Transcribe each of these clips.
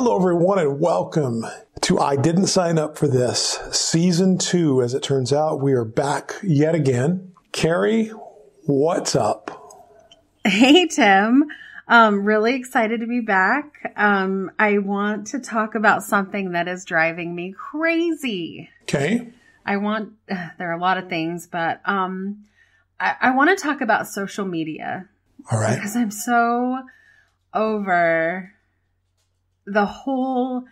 Hello, everyone, and welcome to I Didn't Sign Up for This, Season 2. As it turns out, we are back yet again. Carrie, what's up? Hey, Tim. Really excited to be back. I want to talk about something that is driving me crazy. Okay. There are a lot of things, but I want to talk about social media. All right. Because I'm so over the whole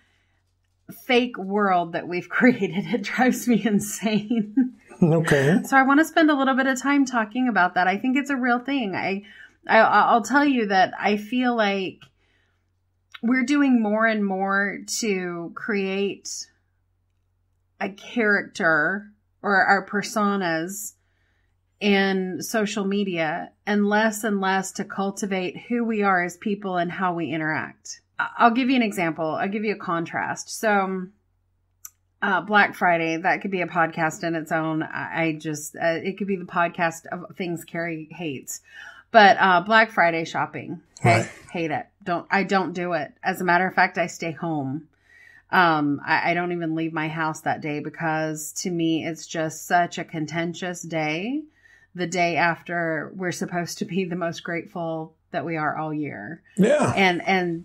fake world that we've created. It drives me insane. Okay. So I want to spend a little bit of time talking about that. I think it's a real thing. I'll tell you that I feel like we're doing more and more to create a character or our personas in social media and less to cultivate who we are as people and how we interact. I'll give you an example. I'll give you a contrast. So, Black Friday, that could be a podcast in its own. It could be the podcast of things Carrie hates. But Black Friday shopping, okay, right. Hate it. I don't do it. As a matter of fact, I stay home. I don't even leave my house that day because to me, it's just such a contentious day. The day after we're supposed to be the most grateful that we are all year. Yeah. And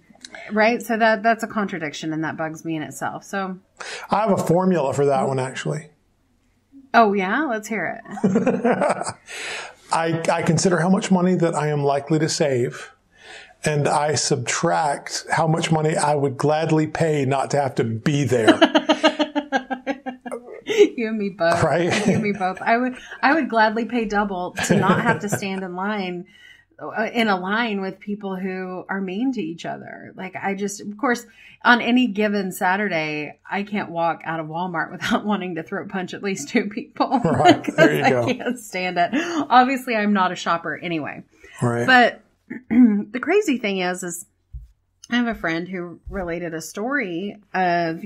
right. So that's a contradiction and that bugs me in itself. So I have a formula for that one, actually. Oh yeah. Let's hear it. I consider how much money that I am likely to save, and I subtract how much money I would gladly pay not to have to be there. You and me both. Right? You and me both. I would gladly pay double to not have to stand in a line with people who are mean to each other. Like of course, on any given Saturday, I can't walk out of Walmart without wanting to throat punch at least two people. Right. There you go. I can't stand it. Obviously, I'm not a shopper anyway. Right. But the crazy thing is I have a friend who related a story of,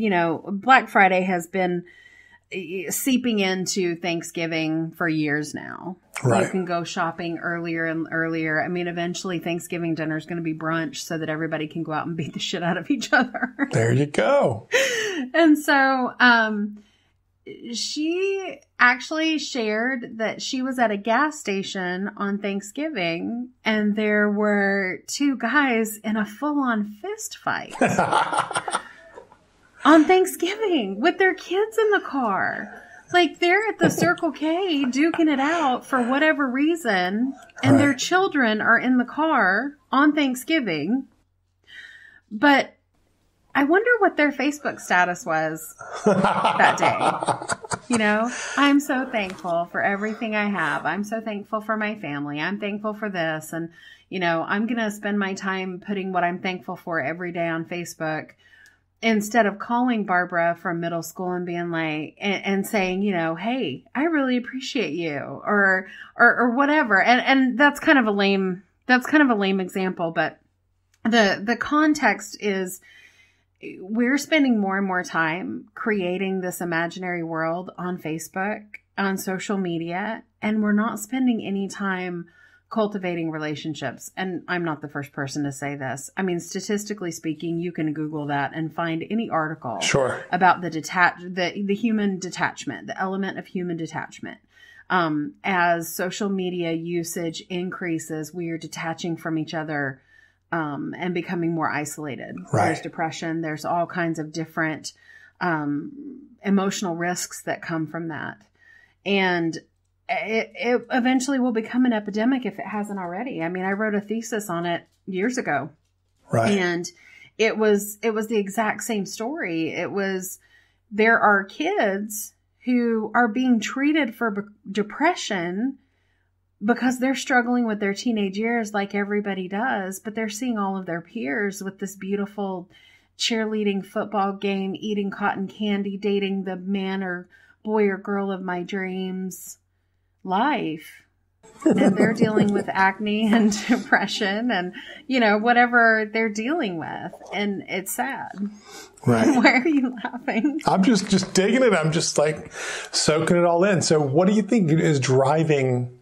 Black Friday has been seeping into Thanksgiving for years now. Right. You can go shopping earlier and earlier. I mean, eventually Thanksgiving dinner is going to be brunch so that everybody can go out and beat the shit out of each other. There you go. And so, she actually shared that she was at a gas station on Thanksgiving and there were two guys in a full-on fist fight. On Thanksgiving with their kids in the car. Like they're at the Circle K duking it out for whatever reason. And Their children are in the car on Thanksgiving. But I wonder what their Facebook status was that day. I'm so thankful for everything I have. I'm so thankful for my family. I'm thankful for this. And, I'm going to spend my time putting what I'm thankful for every day on Facebook. Instead of calling Barbara from middle school and being like, and saying, hey, I really appreciate you or whatever. And that's kind of a lame example, but the context is we're spending more and more time creating this imaginary world on Facebook, on social media, and we're not spending any time cultivating relationships. And I'm not the first person to say this. I mean, statistically speaking, you can Google that and find any article about the human detachment, the element of human detachment. As social media usage increases, we are detaching from each other, and becoming more isolated. Right. There's depression. There's all kinds of different, emotional risks that come from that. And it eventually will become an epidemic if it hasn't already. I mean, I wrote a thesis on it years ago. Right. And it was the exact same story. There are kids who are being treated for depression because they're struggling with their teenage years like everybody does, but they're seeing all of their peers with this beautiful cheerleading football game, eating cotton candy, dating the man or boy or girl of my dreams life. And they're dealing with acne and depression and, whatever they're dealing with. And it's sad. Right. Why are you laughing? I'm just digging it. I'm just like soaking it all in. So what do you think is driving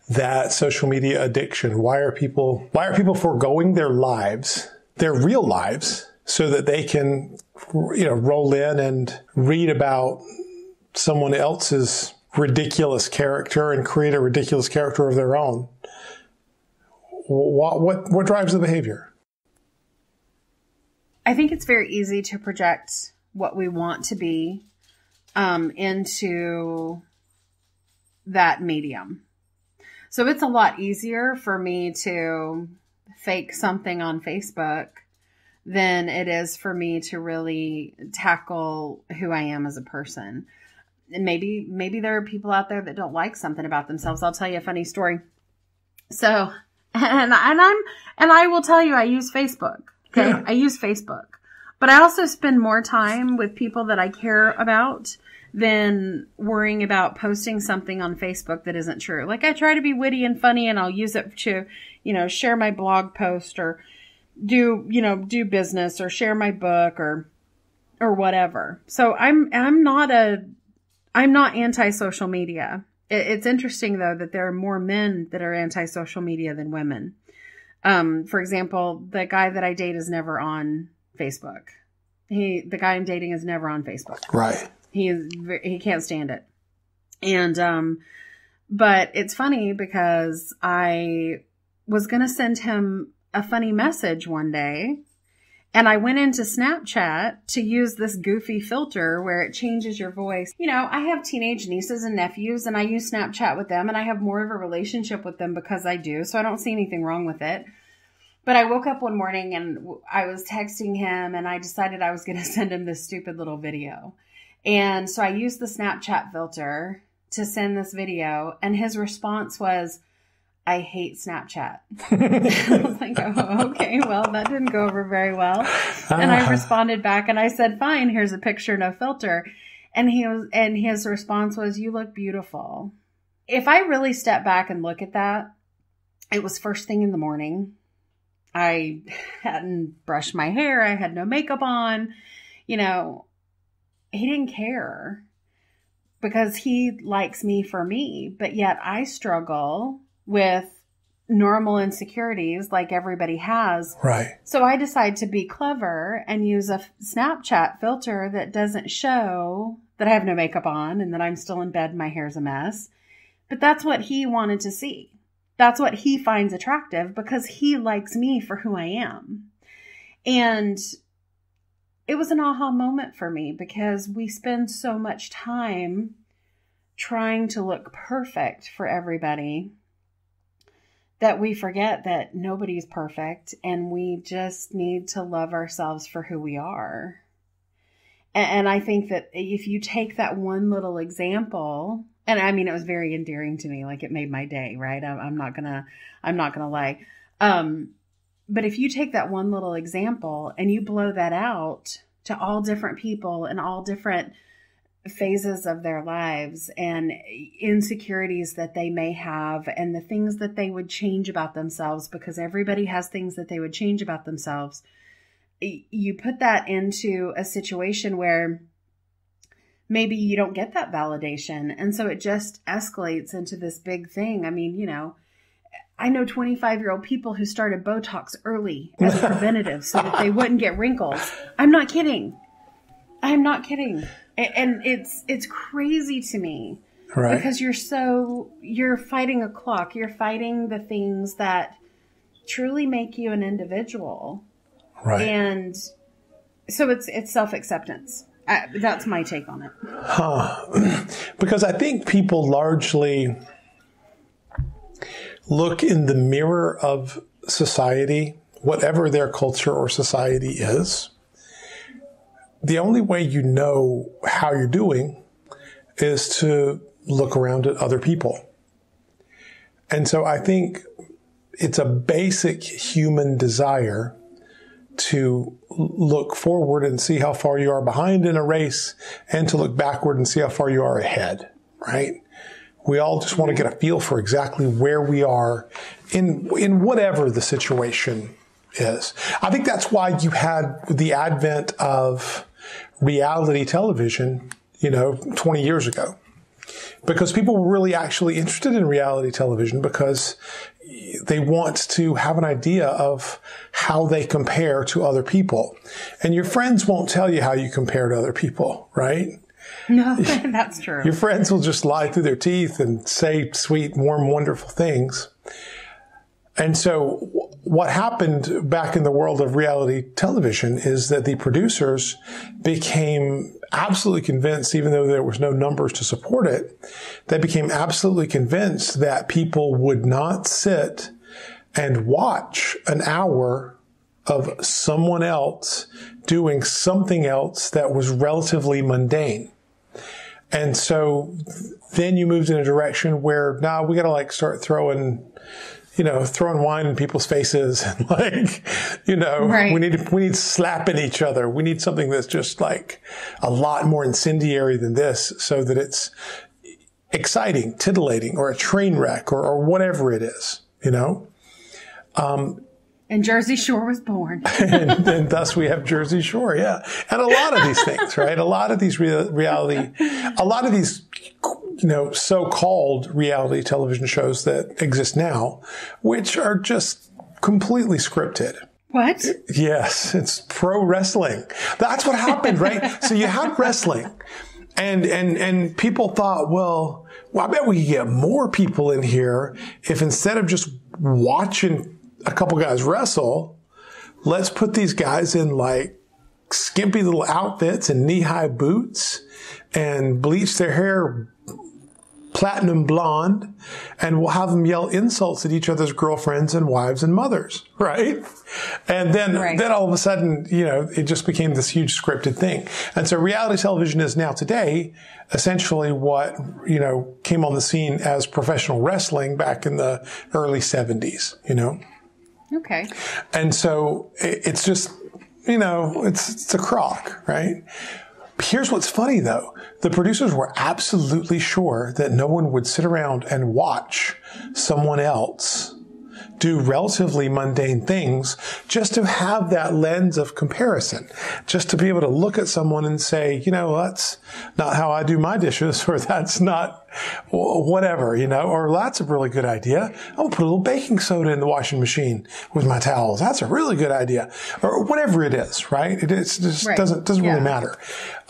that social media addiction? Why are people foregoing their lives, their real lives, so that they can, roll in and read about someone else's ridiculous character and create a ridiculous character of their own. What drives the behavior? I think it's very easy to project what we want to be into that medium. So it's a lot easier for me to fake something on Facebook than it is for me to really tackle who I am as a person. And maybe there are people out there that don't like something about themselves. I'll tell you a funny story. So, and I will tell you, I use Facebook. Okay. Yeah. I use Facebook, but I also spend more time with people that I care about than worrying about posting something on Facebook that isn't true. Like, I try to be witty and funny, and I'll use it to, share my blog post or do business or share my book or whatever. So I'm not anti-social media. It's interesting though that there are more men that are anti-social media than women. For example, the guy that I date is never on Facebook. The guy I'm dating is never on Facebook. Right. He can't stand it. And, but it's funny because I was going to send him a funny message one day, and I went into Snapchat to use this goofy filter where it changes your voice. I have teenage nieces and nephews, and I use Snapchat with them, and I have more of a relationship with them because I do. So I don't see anything wrong with it. But I woke up one morning and I was texting him, and I decided I was going to send him this stupid little video. And so I used the Snapchat filter to send this video, and his response was, "I hate Snapchat." I was like, oh, okay, well, that didn't go over very well. And I responded back and I said, "Fine, here's a picture, no filter." And his response was, "You look beautiful." If I really step back and look at that, it was first thing in the morning. I hadn't brushed my hair. I had no makeup on. He didn't care because he likes me for me, but yet I struggle with normal insecurities like everybody has. Right. So I decide to be clever and use a Snapchat filter that doesn't show that I have no makeup on and that I'm still in bed and my hair's a mess. But that's what he wanted to see. That's what he finds attractive because he likes me for who I am. And it was an aha moment for me because we spend so much time trying to look perfect for everybody that we forget that nobody's perfect and we just need to love ourselves for who we are. And I think that if you take that one little example, and I mean, it was very endearing to me, like it made my day, right? I'm not gonna lie. But if you take that one little example and you blow that out to all different people in all different phases of their lives and insecurities that they may have and the things that they would change about themselves, because everybody has things that they would change about themselves. You put that into a situation where maybe you don't get that validation. And so it just escalates into this big thing. I mean, I know 25-year-old people who started Botox early as a preventative so that they wouldn't get wrinkles. I'm not kidding. And it's crazy to me, right? Because you're fighting a clock. You're fighting the things that truly make you an individual. Right. And so it's self-acceptance. That's my take on it. Because I think people largely look in the mirror of society, whatever their culture or society is. The only way you know how you're doing is to look around at other people. And so I think it's a basic human desire to look forward and see how far you are behind in a race and to look backward and see how far you are ahead, right? We all just want to get a feel for exactly where we are in whatever the situation is. I think that's why you had the advent of reality television, 20 years ago. Because people were really actually interested in reality television because they want to have an idea of how they compare to other people. And your friends won't tell you how you compare to other people, right? No, that's true. Your friends will just lie through their teeth and say sweet, warm, wonderful things. And so what happened back in the world of reality television is that the producers became absolutely convinced, even though there was no numbers to support it, they became absolutely convinced that people would not sit and watch an hour of someone else doing something else that was relatively mundane. And so then you moved in a direction where now we got to like start throwing wine in people's faces and right. we need slapping each other. We need something that's just like a lot more incendiary than this so that it's exciting, titillating, or a train wreck or whatever it is, And Jersey Shore was born. and thus we have Jersey Shore, yeah. And a lot of these things, right? A lot of these so-called reality television shows that exist now, which are just completely scripted. What? Yes, it's pro wrestling. That's what happened, right? So you had wrestling and people thought, well, I bet we could get more people in here if instead of just watching a couple guys wrestle, let's put these guys in like skimpy little outfits and knee-high boots and bleach their hair platinum blonde, and we'll have them yell insults at each other's girlfriends and wives and mothers, right? And then all of a sudden, it just became this huge scripted thing. And so reality television is now today essentially what, came on the scene as professional wrestling back in the early 70s, Okay. And so it's just, it's a crock, right? Here's what's funny, though. The producers were absolutely sure that no one would sit around and watch someone else do relatively mundane things just to have that lens of comparison, just to be able to look at someone and say, that's not how I do my dishes, or that's not whatever, or that's a really good idea. I'm going to put a little baking soda in the washing machine with my towels. That's a really good idea, or whatever it is, right? It just doesn't really matter.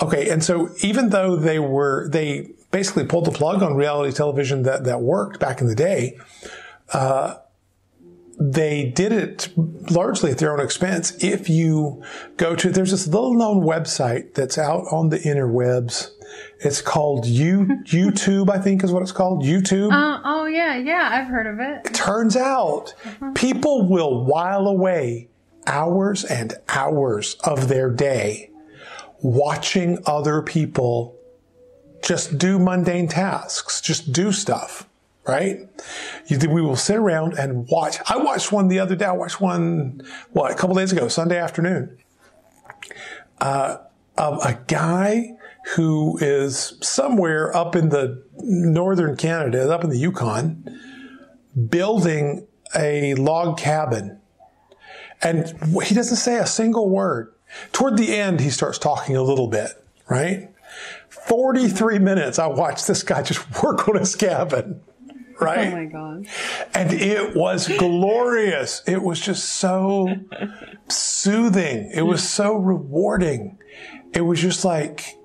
Okay. And so even though they basically pulled the plug on reality television that worked back in the day, they did it largely at their own expense. If you go to, there's this little known website that's out on the interwebs. It's called YouTube, I think is what it's called. YouTube. Oh yeah. I've heard of it. It turns out people will while away hours and hours of their day watching other people just do mundane tasks, just do stuff. Right? We will sit around and watch. I watched one the other day. I watched one, a couple days ago, Sunday afternoon, of a guy who is somewhere up in the northern Canada, up in the Yukon, building a log cabin. And he doesn't say a single word. Toward the end, he starts talking a little bit, right? 43 minutes, I watched this guy just work on his cabin. Right? Oh my God. And it was glorious. It was just so soothing. It was so rewarding. It was just like,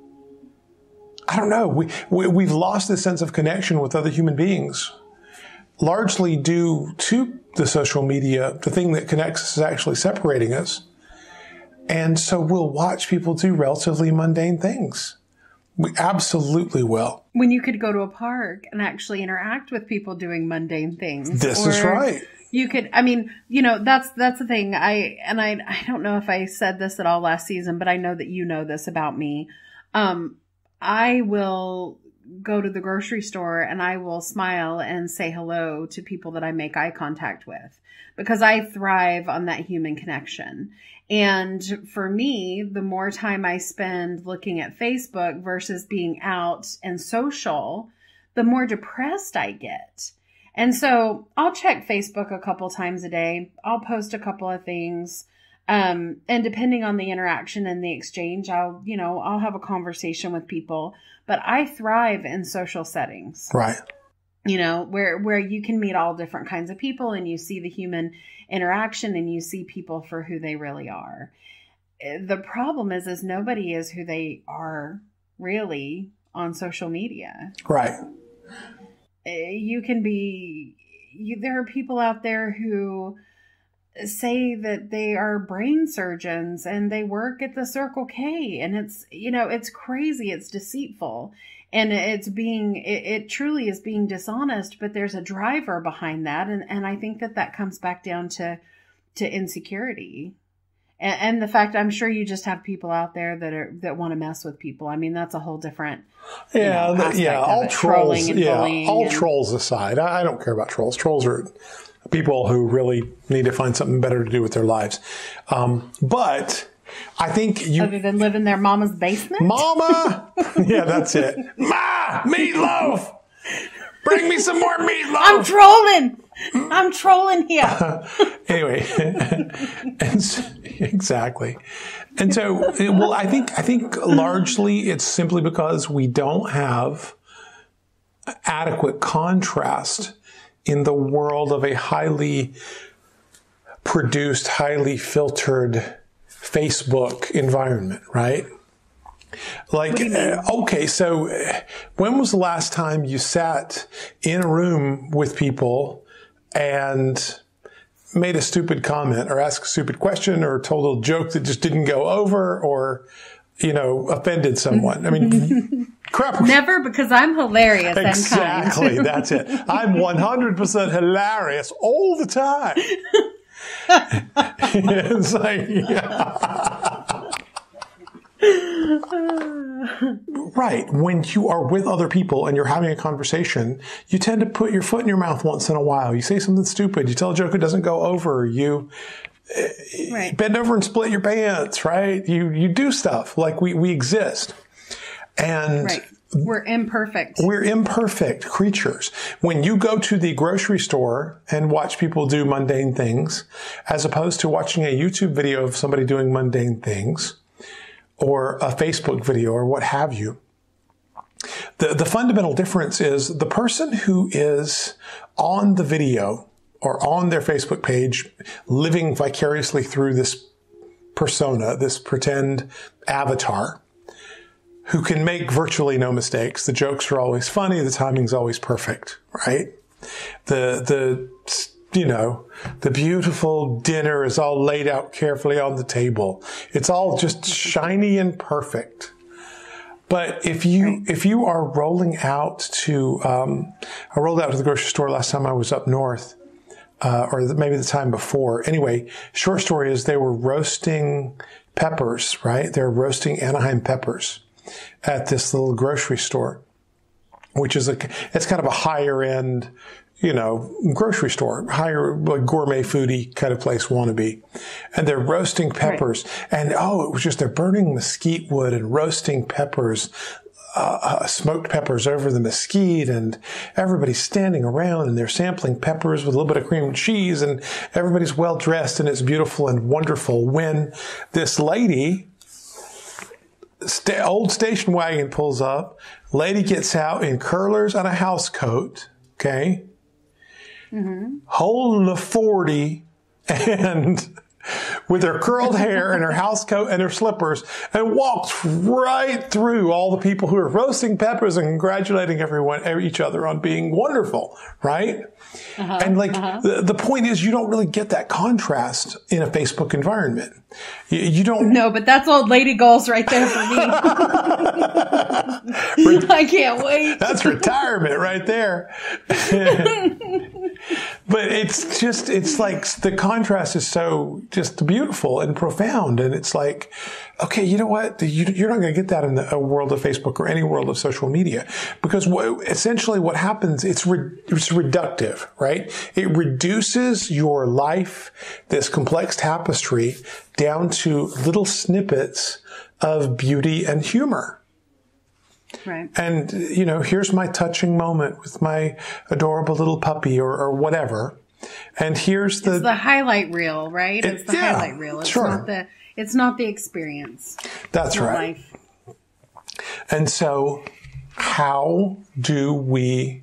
I don't know. We've lost this sense of connection with other human beings, largely due to the social media. The thing that connects us is actually separating us. And so we'll watch people do relatively mundane things. We absolutely will. When you could go to a park and actually interact with people doing mundane things. This is right. You could, that's the thing. I don't know if I said this at all last season, but I know that you know this about me. I will go to the grocery store and I will smile and say hello to people that I make eye contact with, because I thrive on that human connection. And for me, the more time I spend looking at Facebook versus being out and social, the more depressed I get. And so I'll check Facebook a couple times a day. I'll post a couple of things. And depending on the interaction and the exchange, I'll have a conversation with people, but I thrive in social settings. Right. you know, where you can meet all different kinds of people and you see the human interaction and you see people for who they really are. The problem is nobody is who they are really on social media. Right. There are people out there who say that they are brain surgeons and they work at the Circle K, and it's, you know, it's crazy. It's deceitful, and it truly is being dishonest, but there's a driver behind that. And I think that comes back down to insecurity. And the fact, I'm sure you just have people out there that want to mess with people. I mean, that's a whole different, all trolls, all trolls aside. I don't care about trolls. Trolls are people who really need to find something better to do with their lives. But I think other than live in their mama's basement? Mama! Yeah, that's it. Ma! Meatloaf! Bring me some more meatloaf! I'm trolling here. Anyway, exactly. And so, well, I think largely it's simply because we don't have adequate contrast in the world of a highly produced, highly filtered Facebook environment, right? Like, okay, so when was the last time you sat in a room with people and made a stupid comment or asked a stupid question or told a joke that just didn't go over or, you know, offended someone? I mean, crap. Never, because I'm hilarious exactly, and kind. That's it. I'm 100% hilarious all the time. It's like, right. When you are with other people and you're having a conversation, you tend to put your foot in your mouth once in a while. You say something stupid. You tell a joke that doesn't go over. You bend over and split your pants, right? You do stuff like we exist. And we're imperfect. We're imperfect creatures. When you go to the grocery store and watch people do mundane things, as opposed to watching a YouTube video of somebody doing mundane things, or a Facebook video or what have you, the fundamental difference is the person who is on the video or on their Facebook page living vicariously through this persona, this pretend avatar, who can make virtually no mistakes. The jokes are always funny. The timing's always perfect, right? The beautiful dinner is all laid out carefully on the table. It's all just shiny and perfect. But if you are rolling out to, I rolled out to the grocery store last time I was up north, or maybe the time before. Anyway, short story is they were roasting peppers, right? They're roasting Anaheim peppers at this little grocery store, which is it's kind of a higher end, grocery store, higher, like gourmet foodie kind of place wannabe. And they're roasting peppers. Right. And it was just, they're burning mesquite wood and roasting peppers, smoked peppers over the mesquite, and everybody's standing around and they're sampling peppers with a little bit of cream and cheese, and everybody's well dressed and it's beautiful and wonderful when this lady, old station wagon pulls up, lady gets out in curlers and a house coat, okay? Mm-hmm. Holding a 40 and with her curled hair and her house coat and her slippers, and walks right through all the people who are roasting peppers and congratulating each other on being wonderful, right? Uh-huh, and the point is, you don't really get that contrast in a Facebook environment. You don't. No, but that's old lady goals right there for me. I can't wait. That's retirement right there. But it's like the contrast is so just beautiful and profound. And it's like, okay, you know what? You're not going to get that in a world of Facebook or any world of social media, because essentially what happens, it's reductive, right? It reduces your life, this complex tapestry, down to little snippets of beauty and humor. Right. And, here's my touching moment with my adorable little puppy or whatever. And here's it's the highlight reel, right? It's the highlight reel. It's sure. It's not the experience. That's right. Life. And so how do we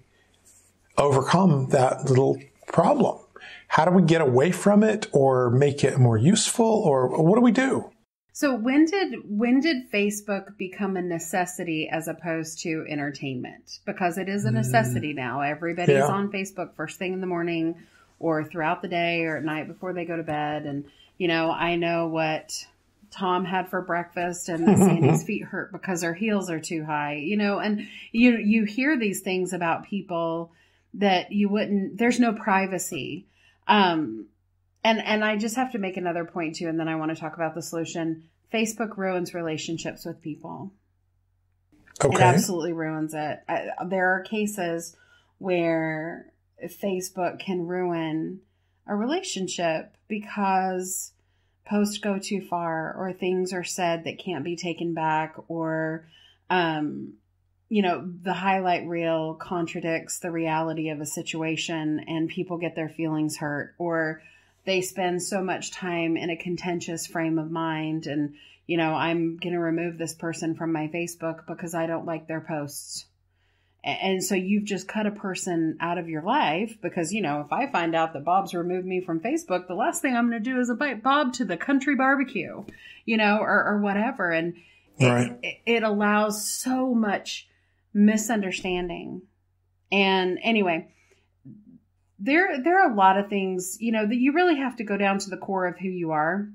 overcome that little problem? How do we get away from it or make it more useful, or what do we do? So when did Facebook become a necessity as opposed to entertainment? Because it is a necessity now. Everybody's on Facebook first thing in the morning or throughout the day or at night before they go to bed. And, I know what Tom had for breakfast and that Sandy's feet hurt because her heels are too high, and you hear these things about people that there's no privacy. And I just have to make another point too, and then I want to talk about the solution. Facebook ruins relationships with people. Okay. It absolutely ruins it. There are cases where Facebook can ruin a relationship because posts go too far or things are said that can't be taken back, or, the highlight reel contradicts the reality of a situation and people get their feelings hurt, or they spend so much time in a contentious frame of mind and, I'm going to remove this person from my Facebook because I don't like their posts. And so you've just cut a person out of your life because, if I find out that Bob's removed me from Facebook, the last thing I'm going to do is invite Bob to the country barbecue, or whatever. And it allows so much misunderstanding. And anyway, there are a lot of things, that you really have to go down to the core of who you are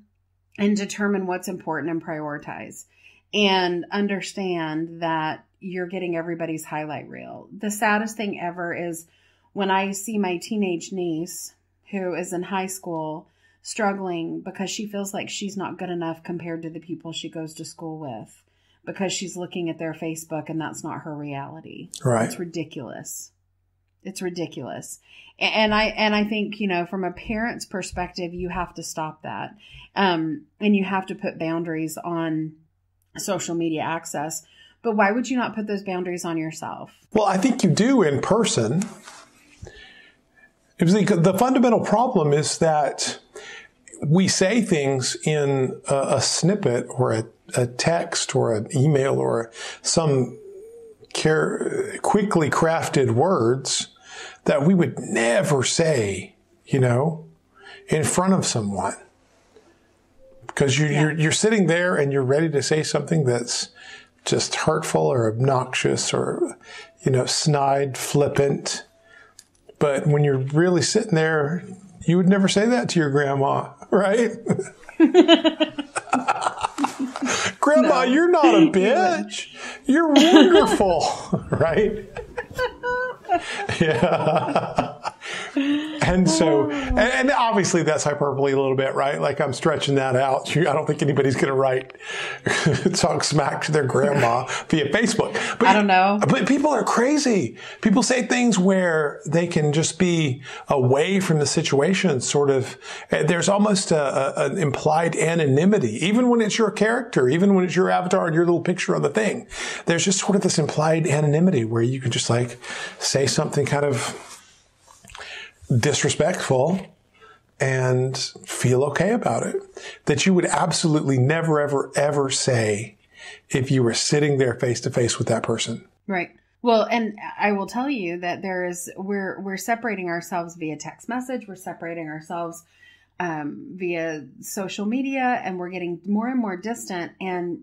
and determine what's important and prioritize and understand that you're getting everybody's highlight reel. The saddest thing ever is when I see my teenage niece who is in high school struggling because she feels like she's not good enough compared to the people she goes to school with because she's looking at their Facebook and that's not her reality. Right. It's ridiculous. It's ridiculous. And I think, from a parent's perspective, you have to stop that. And you have to put boundaries on social media access. But why would you not put those boundaries on yourself? Well, I think you do in person. The fundamental problem is that we say things in a snippet or a text or an email or some quickly crafted words that we would never say, in front of someone. Because you're sitting there and you're ready to say something that's just hurtful or obnoxious or, snide, flippant. But when you're really sitting there, you would never say that to your grandma, right? Grandma, you're not a bitch. You're wonderful, right? Yeah. And so, and obviously that's hyperbole a little bit, right? Like I'm stretching that out. I don't think anybody's going to talk smack to their grandma via Facebook. But, I don't know. But people are crazy. People say things where they can just be away from the situation, sort of. There's almost an implied anonymity, even when it's your character, even when it's your avatar and your little picture on the thing. There's just sort of this implied anonymity where you can just say something kind of disrespectful and feel okay about it, that you would absolutely never, ever, ever say if you were sitting there face to face with that person. Right. Well, and I will tell you that we're separating ourselves via text message. We're separating ourselves via social media, and we're getting more and more distant, and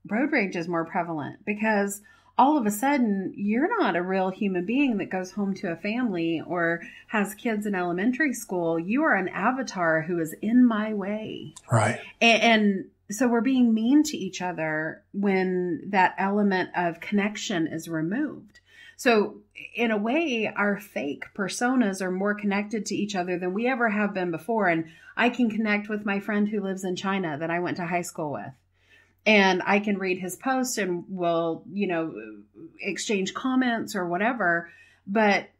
road rage is more prevalent because all of a sudden, you're not a real human being that goes home to a family or has kids in elementary school. You are an avatar who is in my way. Right. And so we're being mean to each other when that element of connection is removed. So in a way, our fake personas are more connected to each other than we ever have been before. And I can connect with my friend who lives in China that I went to high school with. And I can read his posts and we'll, exchange comments or whatever. But,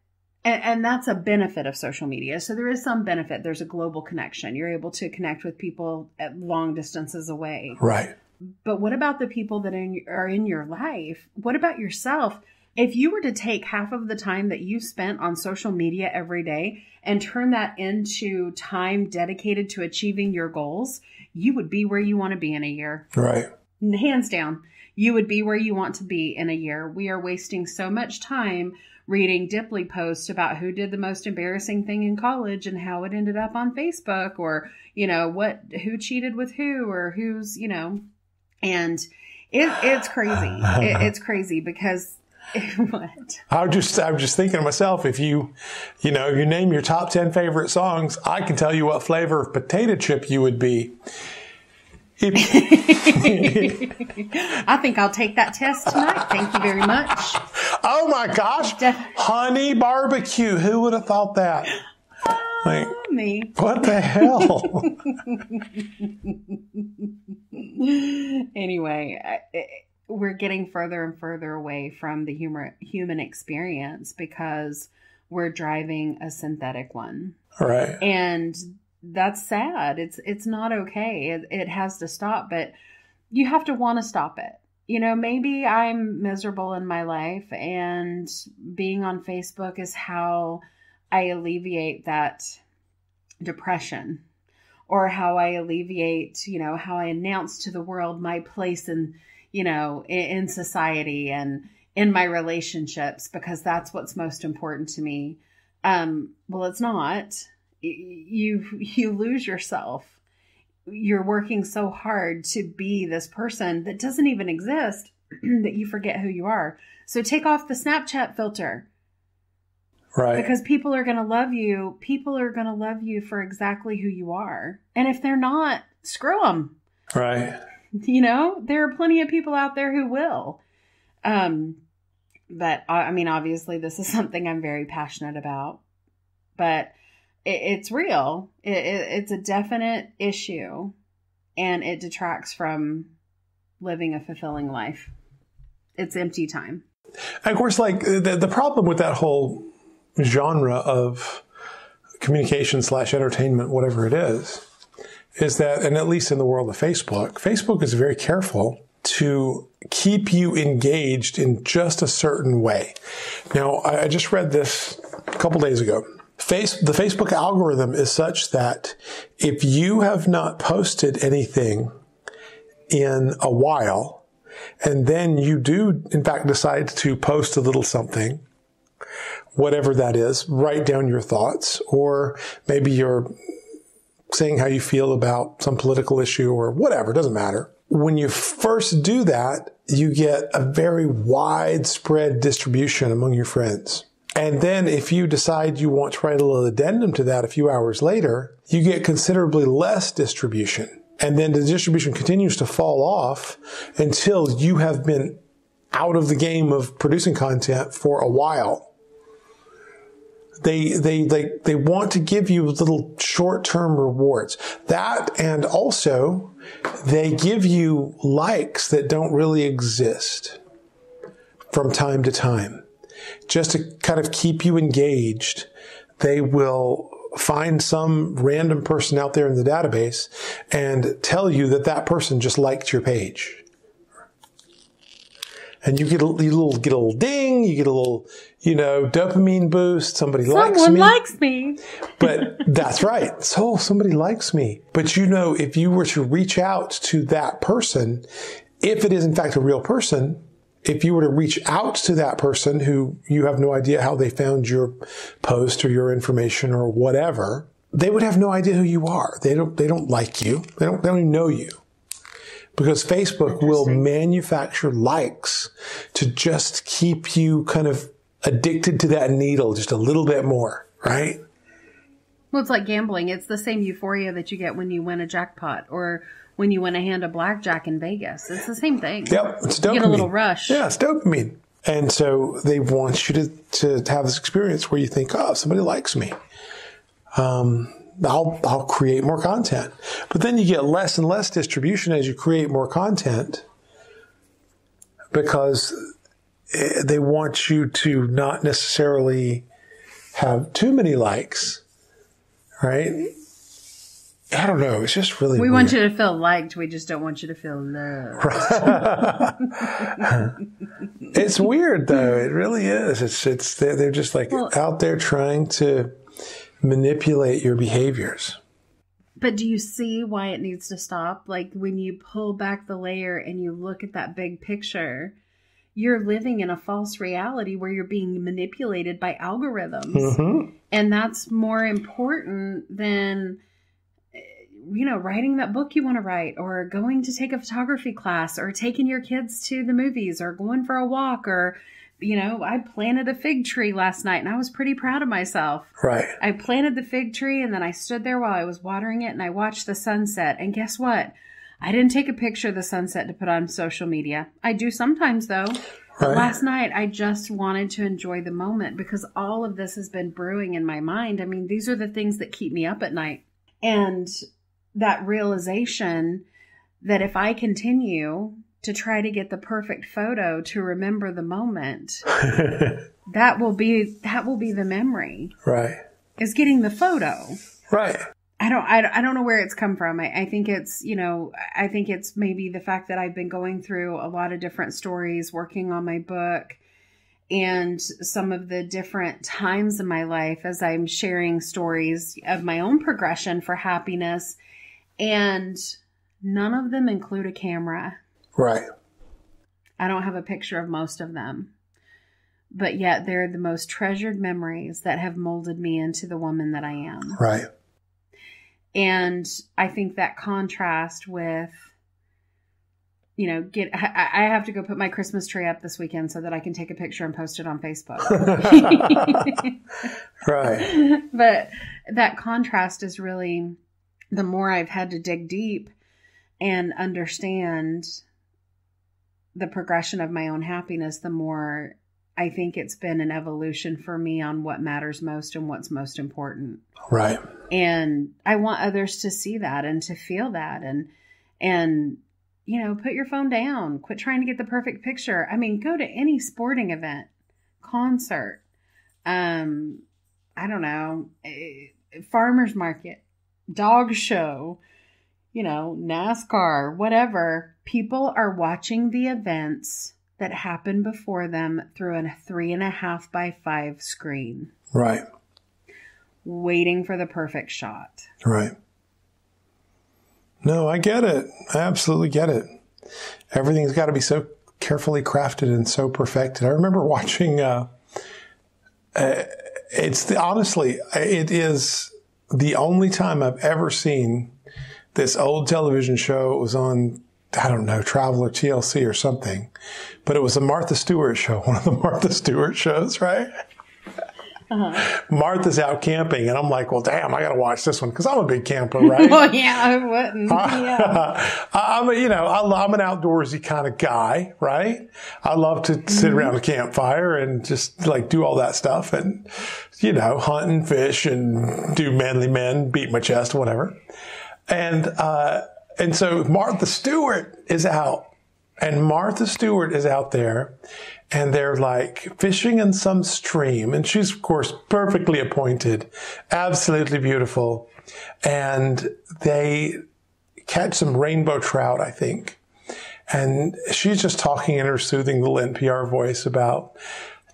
and that's a benefit of social media. So there is some benefit. There's a global connection. You're able to connect with people at long distances away. Right. But what about the people that are in your life? What about yourself? If you were to take half of the time that you spent on social media every day and turn that into time dedicated to achieving your goals, you would be where you want to be in a year. Right. Hands down, you would be where you want to be in a year. We are wasting so much time reading Dipley posts about who did the most embarrassing thing in college and how it ended up on Facebook, or, who cheated with who, or who's, and it's crazy. It's crazy because what? I'm just thinking to myself, if you name your top 10 favorite songs, I can tell you what flavor of potato chip you would be. I think I'll take that test tonight. Thank you very much. Oh my gosh. Honey barbecue. Who would have thought that? Me. What the hell? Anyway, we're getting further and further away from the human experience because we're driving a synthetic one. Right. And that's sad. It's not okay. It has to stop, but you have to want to stop it. Maybe I'm miserable in my life, and being on Facebook is how I alleviate that depression, or how I alleviate, how I announce to the world my place in society and in my relationships, because that's what's most important to me. Well, it's not. You lose yourself. You're working so hard to be this person that doesn't even exist that you forget who you are. So take off the Snapchat filter. Right. Because people are going to love you. People are going to love you for exactly who you are. And if they're not, screw them. Right. There are plenty of people out there who will. But obviously this is something I'm very passionate about, but it's real. It's a definite issue, and it detracts from living a fulfilling life. It's empty time. And of course, the problem with that whole genre of communication / entertainment, whatever it is that, and at least in the world of Facebook is very careful to keep you engaged in just a certain way. Now, I just read this a couple days ago. The Facebook algorithm is such that if you have not posted anything in a while, and then you do, in fact, decide to post a little something, whatever that is, write down your thoughts, or maybe you're saying how you feel about some political issue or whatever, it doesn't matter. When you first do that, you get a very widespread distribution among your friends. And then if you decide you want to write a little addendum to that a few hours later, you get considerably less distribution. And then the distribution continues to fall off until you have been out of the game of producing content for a while. They want to give you little short-term rewards. That, and also they give you likes that don't really exist from time to time. Just to kind of keep you engaged, they will find some random person out there in the database and tell you that person just liked your page. And you get a little ding, you get a little, dopamine boost. Someone likes me. But that's right. So somebody likes me. But if you were to reach out to that person, if it is in fact a real person, if you were to reach out to that person who you have no idea how they found your post or your information or whatever, they would have no idea who you are. They don't like you. They don't even know you. Because Facebook will manufacture likes to just keep you kind of addicted to that needle just a little bit more, right? Well, it's like gambling. It's the same euphoria that you get when you win a jackpot or when you win a hand of blackjack in Vegas. It's the same thing. Yep, it's dopamine. You get a little rush. Yeah, it's dopamine. And so they want you to have this experience where you think, oh, somebody likes me. I'll create more content. But then you get less and less distribution as you create more content because they want you to not necessarily have too many likes, right? I don't know. It's just really weird. Want you to feel liked. We just don't want you to feel loved. It's weird, though. It really is. They're just out there trying to manipulate your behaviors. But do you see why it needs to stop? Like when you pull back the layer and you look at that big picture, you're living in a false reality where you're being manipulated by algorithms. Mm-hmm. And that's more important than, writing that book you want to write, or going to take a photography class, or taking your kids to the movies, or going for a walk, or, I planted a fig tree last night and I was pretty proud of myself. Right. I planted the fig tree and then I stood there while I was watering it and I watched the sunset. And guess what? I didn't take a picture of the sunset to put on social media. I do sometimes though. But last night I just wanted to enjoy the moment because all of this has been brewing in my mind. I mean, these are the things that keep me up at night. And that realization that if I continue to try to get the perfect photo to remember the moment, that will be the memory. Right. Is getting the photo. Right. I don't know where it's come from. I think it's, I think it's maybe the fact that I've been going through a lot of different stories, working on my book, and some of the different times in my life as I'm sharing stories of my own progression for happiness. And none of them include a camera. Right. I don't have a picture of most of them. But yet they're the most treasured memories that have molded me into the woman that I am. Right. And I think that contrast with, I have to go put my Christmas tree up this weekend so that I can take a picture and post it on Facebook. Right. But that contrast is really, the more I've had to dig deep and understand the progression of my own happiness, the more I think it's been an evolution for me on what matters most and what's most important. Right. And I want others to see that and to feel that and put your phone down, quit trying to get the perfect picture. I mean, go to any sporting event, concert, I don't know, farmer's market, dog show, NASCAR, whatever. People are watching the events that happen before them through a 3.5 by 5 screen. Right. Waiting for the perfect shot. Right. No, I get it. I absolutely get it. Everything's got to be so carefully crafted and so perfected. I remember watching, honestly, it is the only time I've ever seen this old television show. It was on, I don't know, Travel or TLC or something, but it was a Martha Stewart show, one of the Martha Stewart shows, right? Uh-huh. Martha's out camping, and I'm like, well, damn, I got to watch this one because I'm a big camper, right? Well, yeah, I wouldn't. Yeah. I'm an outdoorsy kind of guy, right? I love to sit around a campfire and just like do all that stuff and, hunt and fish and do manly men, beat my chest, whatever. And so Martha Stewart is out, and Martha Stewart is out there, and they're like fishing in some stream, and she's of course perfectly appointed, absolutely beautiful, and they catch some rainbow trout, I think, and she's just talking in her soothing little NPR voice about,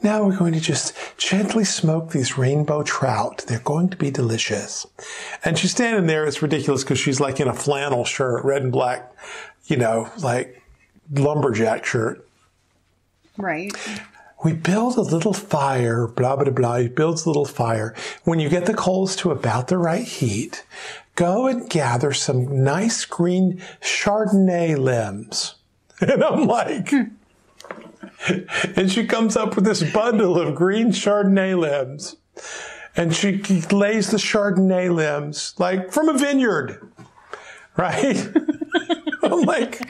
now we're going to just gently smoke these rainbow trout. They're going to be delicious. And she's standing there. It's ridiculous because she's like in a flannel shirt, red and black, like lumberjack shirt. Right. We build a little fire, blah, blah, blah. He builds a little fire. When you get the coals to about the right heat, go and gather some nice green Chardonnay limbs. And I'm like... And she comes up with this bundle of green Chardonnay limbs. And she lays the Chardonnay limbs, like from a vineyard. Right? I'm like,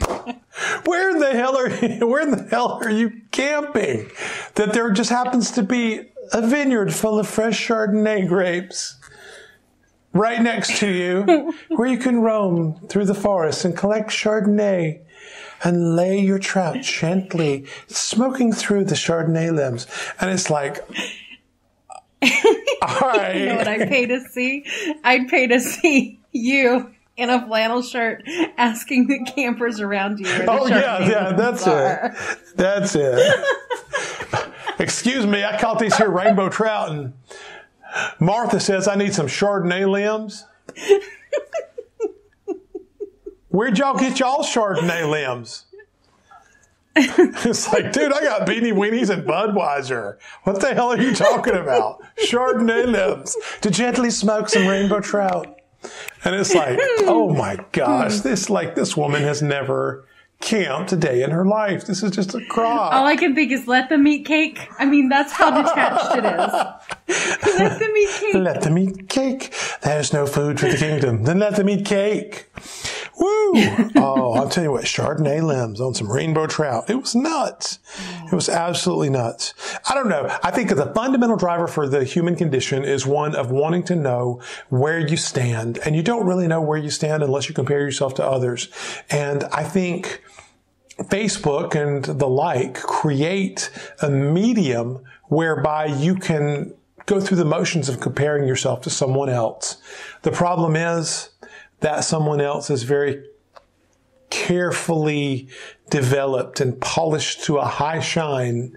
where in the hell are you camping? That there just happens to be a vineyard full of fresh Chardonnay grapes right next to you, where you can roam through the forest and collect Chardonnay and lay your trout gently, smoking through the Chardonnay limbs. And it's like, all right. You know what I'd pay to see? I'd pay to see you in a flannel shirt asking the campers around you where the Chardonnay limbs are. That's it. Excuse me, I caught these here rainbow trout, and Martha says I need some Chardonnay limbs. Where'd y'all get y'all Chardonnay limbs? It's like, dude, I got Beanie Weenies and Budweiser. What the hell are you talking about? Chardonnay Limbs to gently smoke some rainbow trout. And it's like, oh my gosh, this woman has never camped a day in her life. This is just a crock. All I can think is let them eat cake. I mean, that's how detached it is. Let them eat cake. Let them eat cake. There's no food for the kingdom. Then let them eat cake. Woo! Oh, I'll tell you what, Chardonnay Limbs on some rainbow trout. It was nuts. It was absolutely nuts. I don't know. I think the fundamental driver for the human condition is one of wanting to know where you stand. And you don't really know where you stand unless you compare yourself to others. And I think Facebook and the like create a medium whereby you can go through the motions of comparing yourself to someone else. The problem is that someone else is very carefully developed and polished to a high shine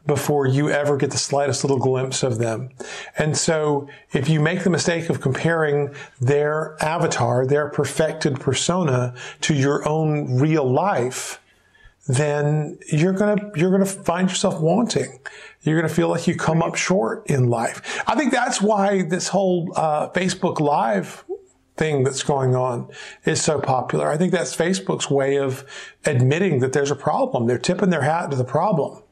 before you ever get the slightest little glimpse of them. And so if you make the mistake of comparing their avatar, their perfected persona to your own real life, then you're gonna find yourself wanting. You're gonna feel like you come up short in life. I think that's why this whole Facebook Live thing that's going on is so popular. I think that's Facebook's way of admitting that there's a problem. They're tipping their hat to the problem,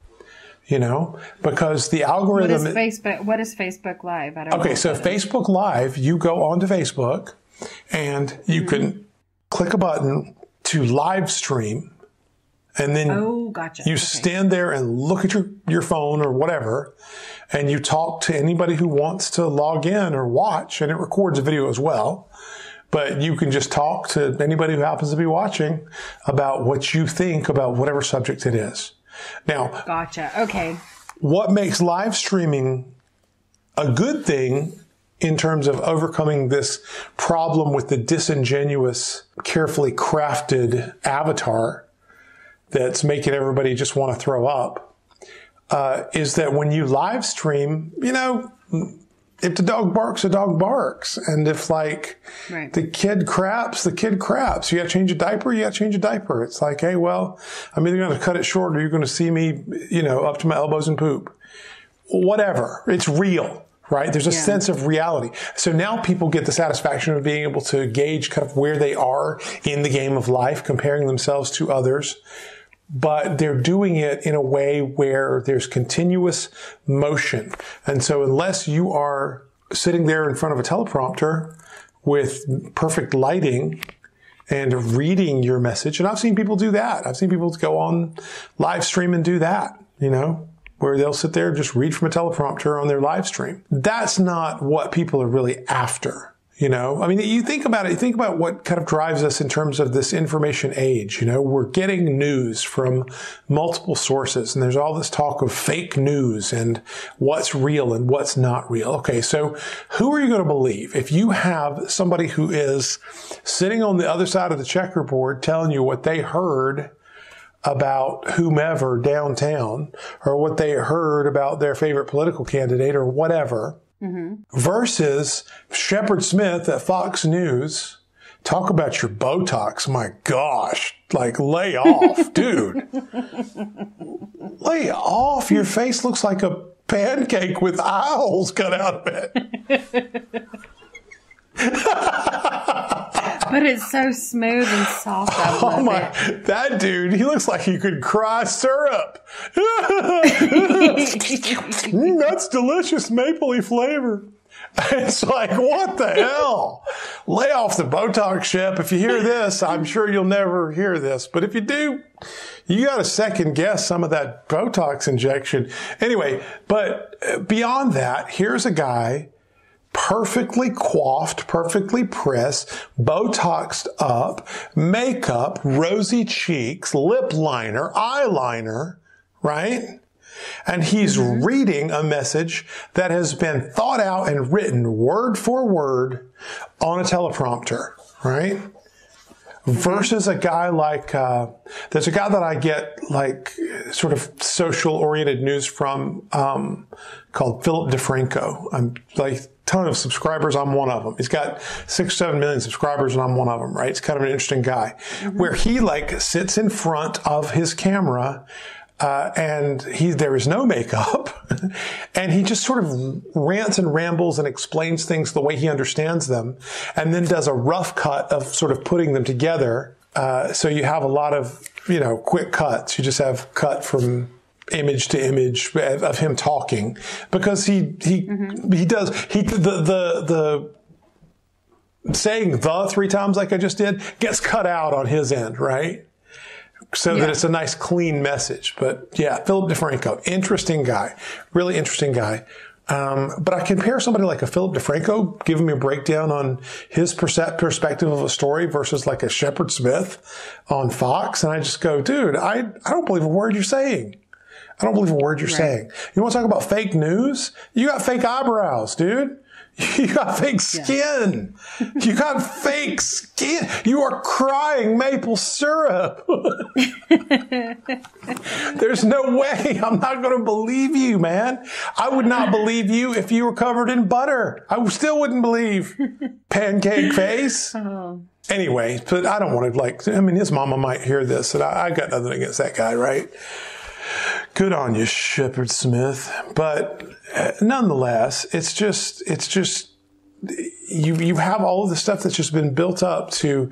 you know, because the algorithm. What is Facebook Live? I don't know. Okay, so Facebook Live, you go onto Facebook and you can click a button to live stream. And then you stand there and look at your phone or whatever, and you talk to anybody who wants to log in or watch, and it records a video as well. But you can just talk to anybody who happens to be watching about what you think about whatever subject it is. Now, okay. What makes live streaming a good thing in terms of overcoming this problem with the disingenuous, carefully crafted avatar that's making everybody just want to throw up, is that when you live stream, you know, if the dog barks, the dog barks. And if the kid craps, the kid craps. You got to change a diaper, you got to change a diaper. It's like, hey, well, I'm either going to cut it short or you're going to see me, you know, up to my elbows in poop. Whatever. It's real. Right? There's a sense of reality. So now people get the satisfaction of being able to gauge kind of where they are in the game of life, comparing themselves to others. But they're doing it in a way where there's continuous motion. And so unless you are sitting there in front of a teleprompter with perfect lighting and reading your message, and I've seen people do that. I've seen people go on live stream and do that, you know, where they'll sit there and just read from a teleprompter on their live stream. That's not what people are really after. You know, I mean, you think about it, you think about what kind of drives us in terms of this information age. You know, we're getting news from multiple sources, and there's all this talk of fake news and what's real and what's not real. Okay, so who are you going to believe? If you have somebody who is sitting on the other side of the checkerboard telling you what they heard about whomever downtown, or what they heard about their favorite political candidate or whatever, versus Shepard Smith at Fox News, talk about your Botox. My gosh, like lay off, dude. Lay off. Your face looks like a pancake with eye holes cut out of it. But it's so smooth and soft. I love it. That dude, he looks like he could cry syrup. That's delicious mapley flavor. It's like, what the hell? Lay off the Botox, Shep. If you hear this, I'm sure you'll never hear this. But if you do, you got to second guess some of that Botox injection. Anyway, but beyond that, here's a guy perfectly coiffed, perfectly pressed, Botoxed up, makeup, rosy cheeks, lip liner, eyeliner, right? And he's reading a message that has been thought out and written word for word on a teleprompter, right? Versus a guy like, there's a guy that I get like sort of social oriented news from, called Philip DeFranco. I'm like ton of subscribers. I'm one of them. He's got 6-7 million subscribers, and I'm one of them, right? It's kind of an interesting guy, where he like sits in front of his camera, and there is no makeup, and he just sort of rants and rambles and explains things the way he understands them, and then does a rough cut of sort of putting them together. So you have a lot of, quick cuts. You just have cut from image to image of him talking, because the saying the 3 times like I just did gets cut out on his end, right? So that it's a nice clean message. But yeah, Philip DeFranco, interesting guy, really interesting guy. But I compare somebody like a Philip DeFranco giving me a breakdown on his perspective of a story versus like a Shepard Smith on Fox. And I just go, dude, I don't believe a word you're saying. I don't believe a word you're saying. You want to talk about fake news? You got fake eyebrows, dude. You got fake skin. You got fake skin. You are crying maple syrup. There's no way. I'm not going to believe you, man. I would not believe you if you were covered in butter. I still wouldn't believe. Pancake face. Oh. Anyway, but I don't want to his mama might hear this, and I got nothing against that guy, right? Good on you, Shepard Smith. But nonetheless, it's just you have all of the stuff that's just been built up to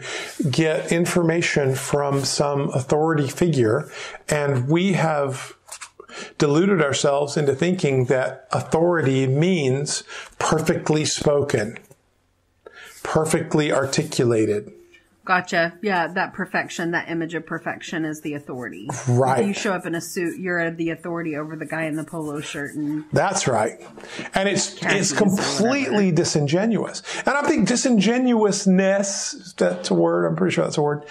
get information from some authority figure, and we have deluded ourselves into thinking that authority means perfectly spoken, perfectly articulated. Gotcha. Yeah, that perfection, that image of perfection is the authority. Right. If you show up in a suit, you're the authority over the guy in the polo shirt. That's right. And it's completely disingenuous. And I think disingenuousness, that's a word, I'm pretty sure that's a word.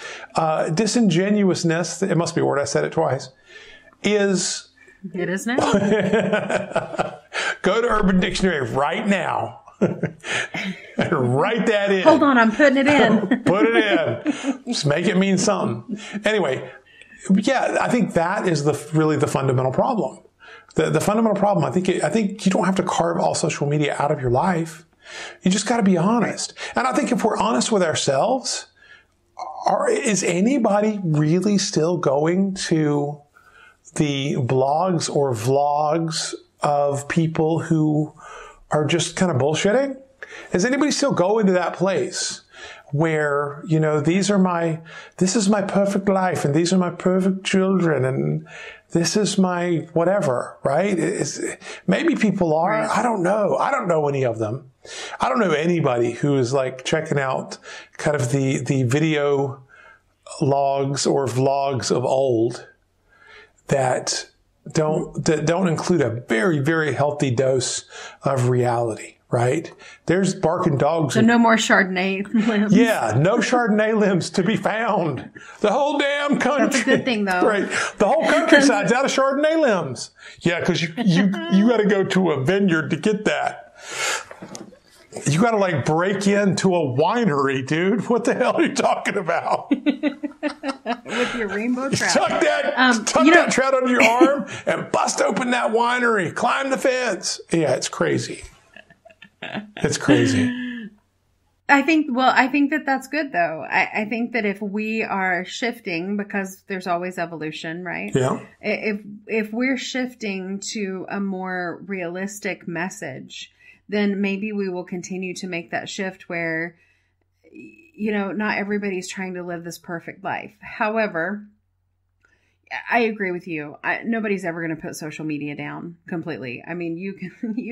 Disingenuousness, it must be a word, I said it twice, is... It is now. Go to Urban Dictionary right now. Write that in. Hold on, I'm putting it in. Put it in. Just make it mean something. Anyway, yeah, I think that is really the fundamental problem. The fundamental problem. I think you don't have to carve all social media out of your life. You just got to be honest. And I think if we're honest with ourselves, is anybody really still going to the blogs or vlogs of people who are just kind of bullshitting? Is anybody still going to that place where, this is my perfect life, and these are my perfect children, and this is my whatever, right? Maybe people are. Right. I don't know. I don't know any of them. I don't know anybody who is like checking out kind of the video logs or vlogs of old that don't include a very, very healthy dose of reality, right? There's barking dogs. So no more Chardonnay limbs. Yeah, no Chardonnay limbs to be found. The whole damn country. That's a good thing, though. Right. The whole countryside's out of Chardonnay limbs. Yeah, because you got to go to a vineyard to get that. You got to break into a winery, dude. What the hell are you talking about? With your rainbow trout. Tuck that trout under your arm and bust open that winery. Climb the fence. Yeah, it's crazy. It's crazy. I think that that's good, though. I think that if we are shifting, because there's always evolution, right? Yeah. If we're shifting to a more realistic message, then maybe we will continue to make that shift where, not everybody's trying to live this perfect life. However, I agree with you. Nobody's ever going to put social media down completely. I mean, you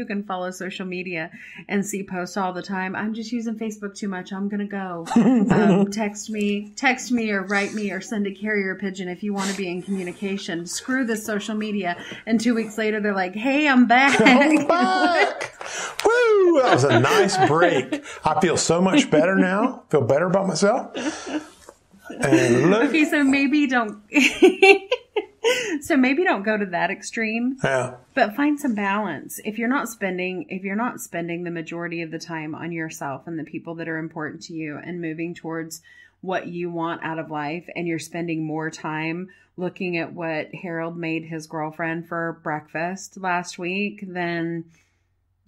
can follow social media and see posts all the time. I'm just using Facebook too much. I'm going to go. Text me or write me or send a carrier pigeon if you want to be in communication. Screw this social media. And 2 weeks later, they're like, hey, I'm back. I'm back. Woo! That was a nice break. I feel so much better now. Feel better about myself. And look. Okay, so maybe don't go to that extreme. Yeah. But find some balance. If you're not spending the majority of the time on yourself and the people that are important to you and moving towards what you want out of life, and you're spending more time looking at what Harold made his girlfriend for breakfast last week, then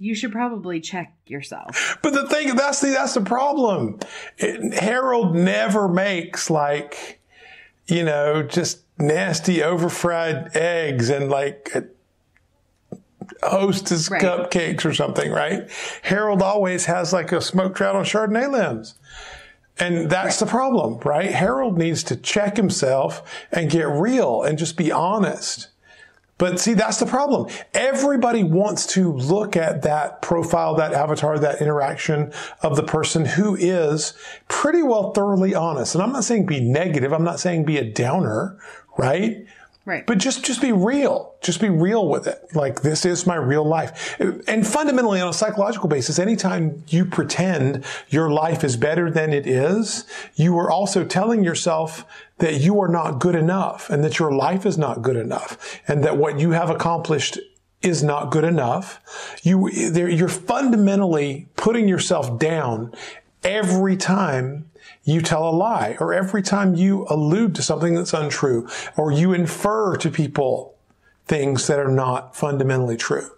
you should probably check yourself. But the thing, that's the problem. Harold never makes like, just nasty overfried eggs and like Hostess cupcakes or something, right? Harold always has like a smoked trout on Chardonnay limbs. And that's the problem, right? Harold needs to check himself and get real and just be honest. But see, that's the problem. Everybody wants to look at that profile, that avatar, that interaction of the person who is pretty well thoroughly honest. And I'm not saying be negative. I'm not saying be a downer, right? Right. But just be real. Just be real with it. Like, this is my real life. And fundamentally, on a psychological basis, anytime you pretend your life is better than it is, you are also telling yourself that you are not good enough and that your life is not good enough and that what you have accomplished is not good enough. You're fundamentally putting yourself down every time you tell a lie, or every time you allude to something that's untrue, or you infer to people things that are not fundamentally true.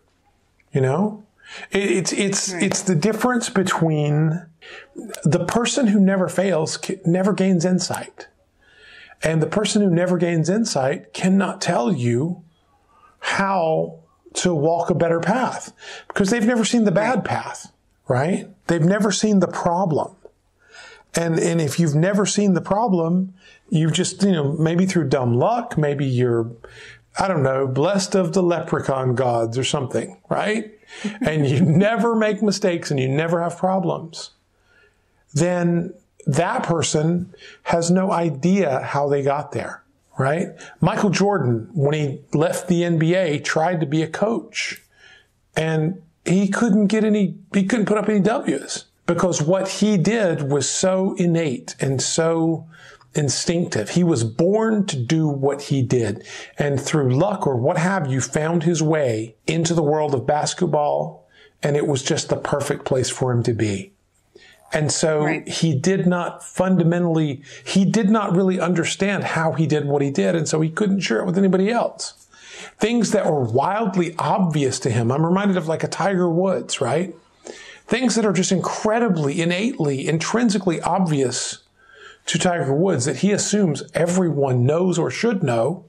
It's the difference between the person who never fails, never gains insight. And the person who never gains insight cannot tell you how to walk a better path because they've never seen the bad path, right? They've never seen the problem. And if you've never seen the problem, you've just, maybe through dumb luck, maybe you're, blessed of the leprechaun gods or something, right? And you never make mistakes and you never have problems. Then that person has no idea how they got there, right? Michael Jordan, when he left the NBA, tried to be a coach and he couldn't put up any W's. Because what he did was so innate and so instinctive. He was born to do what he did. And through luck or what have you, found his way into the world of basketball. And it was just the perfect place for him to be. And so he did not really understand how he did what he did. And so he couldn't share it with anybody else. Things that were wildly obvious to him. I'm reminded of like a Tiger Woods, right? Things that are just incredibly, innately, intrinsically obvious to Tiger Woods that he assumes everyone knows or should know.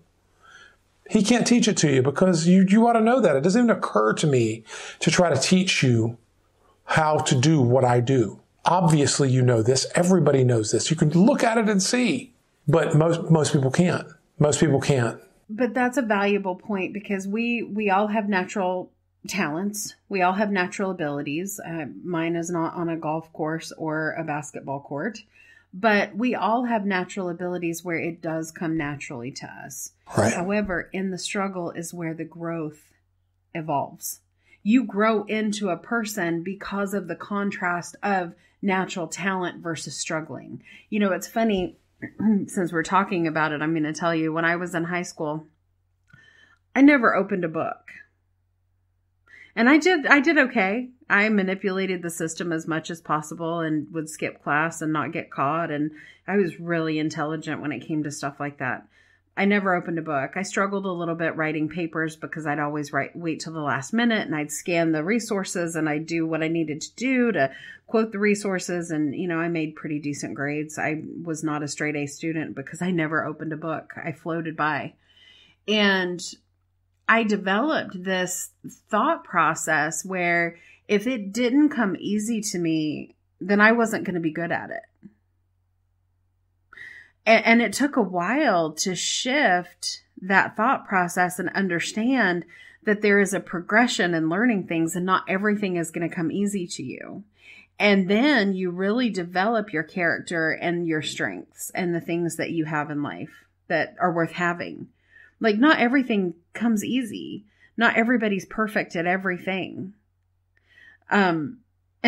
He can't teach it to you because you ought to know that. It doesn't even occur to me to try to teach you how to do what I do. Obviously, you know this. Everybody knows this. You can look at it and see. But most people can't. Most people can't. But that's a valuable point because we all have natural talents. We all have natural abilities. Mine is not on a golf course or a basketball court, but we all have natural abilities where it does come naturally to us. Right. However, in the struggle is where the growth evolves. You grow into a person because of the contrast of natural talent versus struggling. It's funny, since we're talking about it, I'm going to tell you, when I was in high school, I never opened a book. And I did okay. I manipulated the system as much as possible and would skip class and not get caught. And I was really intelligent when it came to stuff like that. I never opened a book. I struggled a little bit writing papers because I'd always wait till the last minute and I'd scan the resources and I'd do what I needed to do to quote the resources. And, I made pretty decent grades. I was not a straight A student because I never opened a book. I floated by. And I developed this thought process where if it didn't come easy to me, then I wasn't going to be good at it. And it took a while to shift that thought process and understand that there is a progression in learning things and not everything is going to come easy to you. And then you really develop your character and your strengths and the things that you have in life that are worth having. Like, not everything comes easy. Not everybody's perfect at everything. And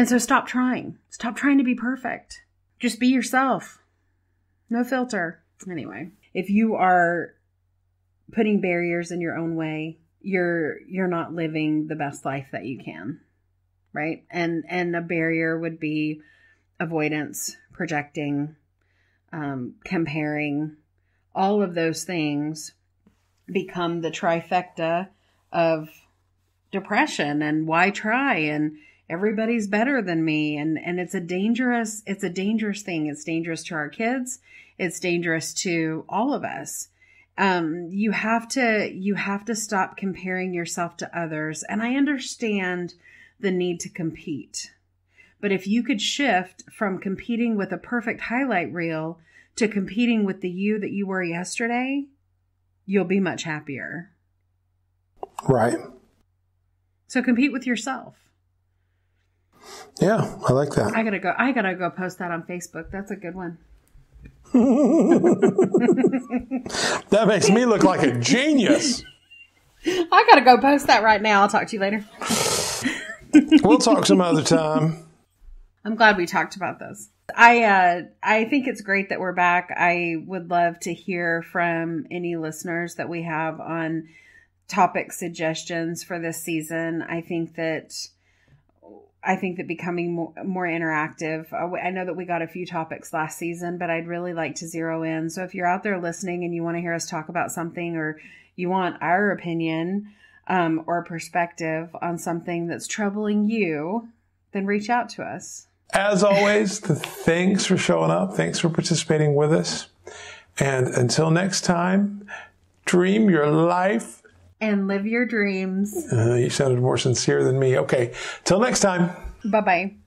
so stop trying. Stop trying to be perfect. Just be yourself. No filter. Anyway, if you are putting barriers in your own way, you're not living the best life that you can. Right? And a barrier would be avoidance, projecting, comparing. All of those things become the trifecta of depression and why try, and everybody's better than me. And it's a dangerous thing. It's dangerous to our kids. It's dangerous to all of us. You have to stop comparing yourself to others. And I understand the need to compete. But if you could shift from competing with a perfect highlight reel to competing with the you that you were yesterday, you'll be much happier. Right. So compete with yourself. Yeah, I like that. I gotta go post that on Facebook. That's a good one. That makes me look like a genius. I gotta go post that right now. I'll talk to you later. We'll talk some other time. I'm glad we talked about this. I think it's great that we're back. I would love to hear from any listeners that we have on topic suggestions for this season. I think that becoming more interactive. I know that we got a few topics last season, but I'd really like to zero in. So if you're out there listening and you want to hear us talk about something, or you want our opinion or perspective on something that's troubling you, then reach out to us. As always, thanks for showing up. Thanks for participating with us. And until next time, dream your life. And live your dreams. You sounded more sincere than me. Okay. Till next time. Bye-bye.